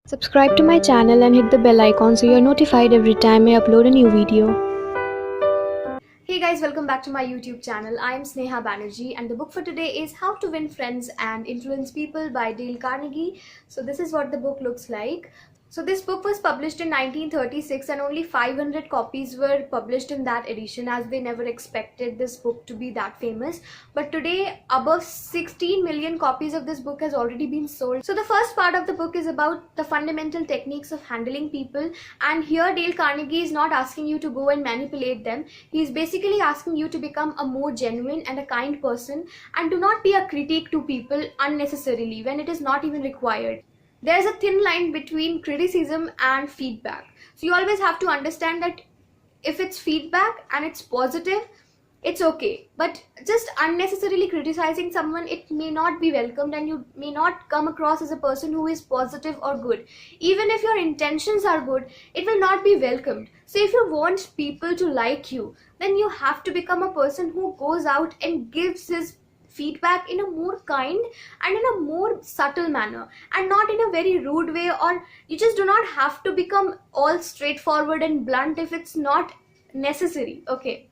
Subscribe to my channel and hit the bell icon so you're notified every time I upload a new video. Hey guys, welcome back to my YouTube channel. I am Sneha Banerjee and the book for today is How to Win Friends and Influence People by Dale Carnegie. So this is what the book looks like. So this book was published in 1936 and only 500 copies were published in that edition, as they never expected this book to be that famous. But today above 16 million copies of this book has already been sold. So the first part of the book is about the fundamental techniques of handling people, and here Dale Carnegie is not asking you to go and manipulate them. He is basically asking you to become a more genuine and a kind person, and do not be a critic to people unnecessarily when it is not even required. There's a thin line between criticism and feedback. So you always have to understand that if it's feedback and it's positive, it's okay. But just unnecessarily criticizing someone, it may not be welcomed, and you may not come across as a person who is positive or good. Even if your intentions are good, it will not be welcomed. So if you want people to like you, then you have to become a person who goes out and gives his feedback in a more kind and in a more subtle manner, and not in a very rude way. Or you just do not have to become all straightforward and blunt if it's not necessary, okay?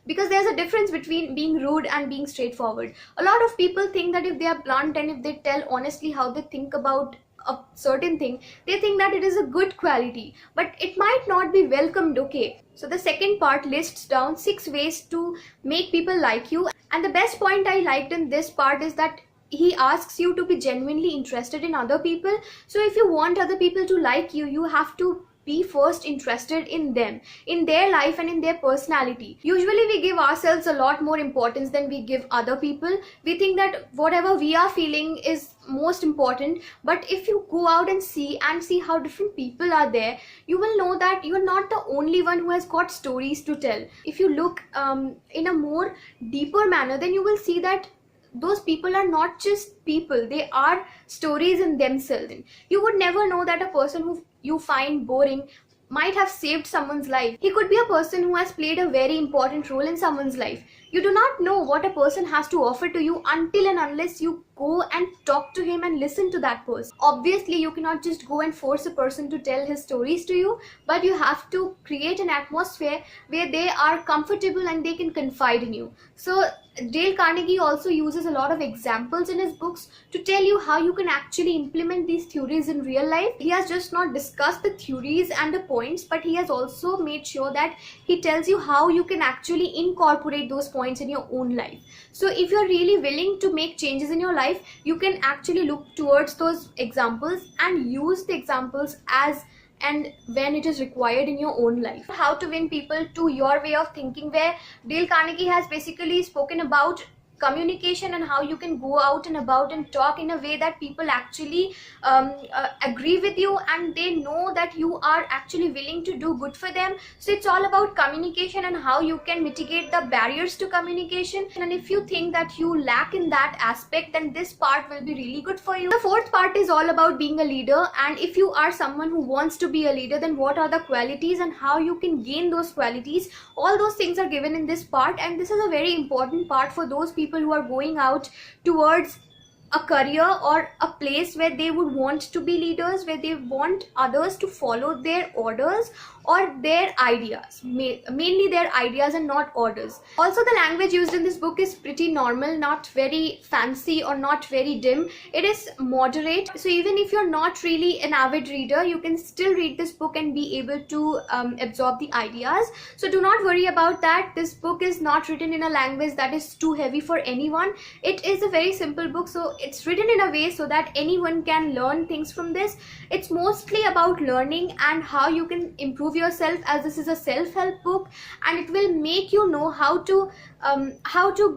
Because there's a difference between being rude and being straightforward. A lot of people think that if they are blunt and if they tell honestly how they think about a certain thing, they think that it is a good quality, but it might not be welcomed, okay? So the second part lists down 6 ways to make people like you, and the best point I liked in this part is that he asks you to be genuinely interested in other people. So if you want other people to like you, you have to be first interested in them, in their life and in their personality. Usually we give ourselves a lot more importance than we give other people. We think that whatever we are feeling is most important, but if you go out and see how different people are there, you will know that you are not the only one who has got stories to tell. If you look in a more deeper manner, then you will see that those people are not just people, they are stories in themselves. You would never know that a person who you find boring might have saved someone's life. He could be a person who has played a very important role in someone's life. You do not know what a person has to offer to you until and unless you go and talk to him and listen to that person. Obviously, you cannot just go and force a person to tell his stories to you, but you have to create an atmosphere where they are comfortable and they can confide in you. So Dale Carnegie also uses a lot of examples in his books to tell you how you can actually implement these theories in real life. He has just not discussed the theories and the points, but he has also made sure that he tells you how you can actually incorporate those points in your own life. So if you're really willing to make changes in your life, you can actually look towards those examples and use the examples as and when it is required in your own life. How to win people to your way of thinking, where Dale Carnegie has basically spoken about communication and how you can go out and about and talk in a way that people actually agree with you and they know that you are actually willing to do good for them. So it's all about communication and how you can mitigate the barriers to communication. And if you think that you lack in that aspect, then this part will be really good for you. The fourth part is all about being a leader, and if you are someone who wants to be a leader, then what are the qualities and how you can gain those qualities. All those things are given in this part, and this is a very important part for those people who are going out towards a career or a place where they would want to be leaders, where they want others to follow their orders or their ideas, mainly their ideas and not orders. Also, the language used in this book is pretty normal, not very fancy or not very dim. It is moderate. So even if you're not really an avid reader, you can still read this book and be able to absorb the ideas. So do not worry about that. This book is not written in a language that is too heavy for anyone. It is a very simple book, so it's written in a way so that anyone can learn things from this. It's mostly about learning and how you can improve yourself, as this is a self-help book, and it will make you know how to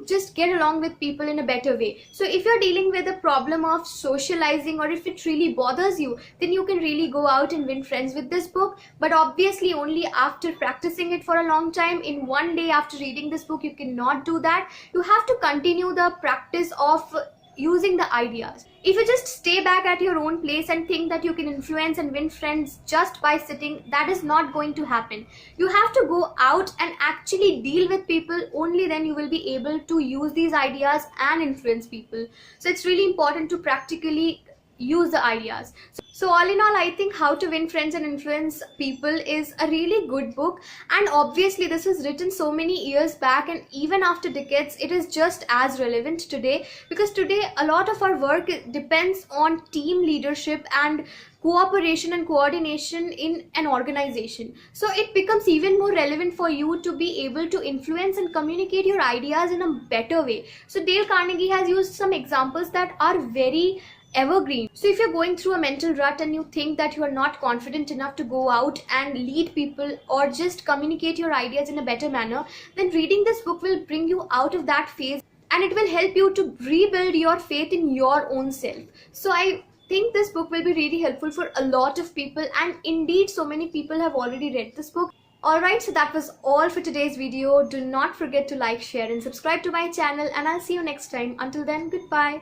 just get along with people in a better way. So if you're dealing with a problem of socializing, or if it really bothers you, then you can really go out and win friends with this book, but obviously only after practicing it for a long time. In one day after reading this book, you cannot do that. You have to continue the practice of using the ideas. If you just stay back at your own place and think that you can influence and win friends just by sitting, that is not going to happen. You have to go out and actually deal with people. Only then you will be able to use these ideas and influence people. So it's really important to practically use the ideas. So all in all, I think How to Win Friends and Influence People is a really good book, and obviously this was written so many years back, and even after decades it is just as relevant today, because today a lot of our work depends on team leadership and cooperation and coordination in an organization. So it becomes even more relevant for you to be able to influence and communicate your ideas in a better way. So Dale Carnegie has used some examples that are very evergreen. So if you're going through a mental rut and you think that you are not confident enough to go out and lead people or just communicate your ideas in a better manner, then reading this book will bring you out of that phase, and it will help you to rebuild your faith in your own self. So I think this book will be really helpful for a lot of people, and indeed so many people have already read this book. Alright, so that was all for today's video. Do not forget to like, share and subscribe to my channel, and I'll see you next time. Until then, goodbye.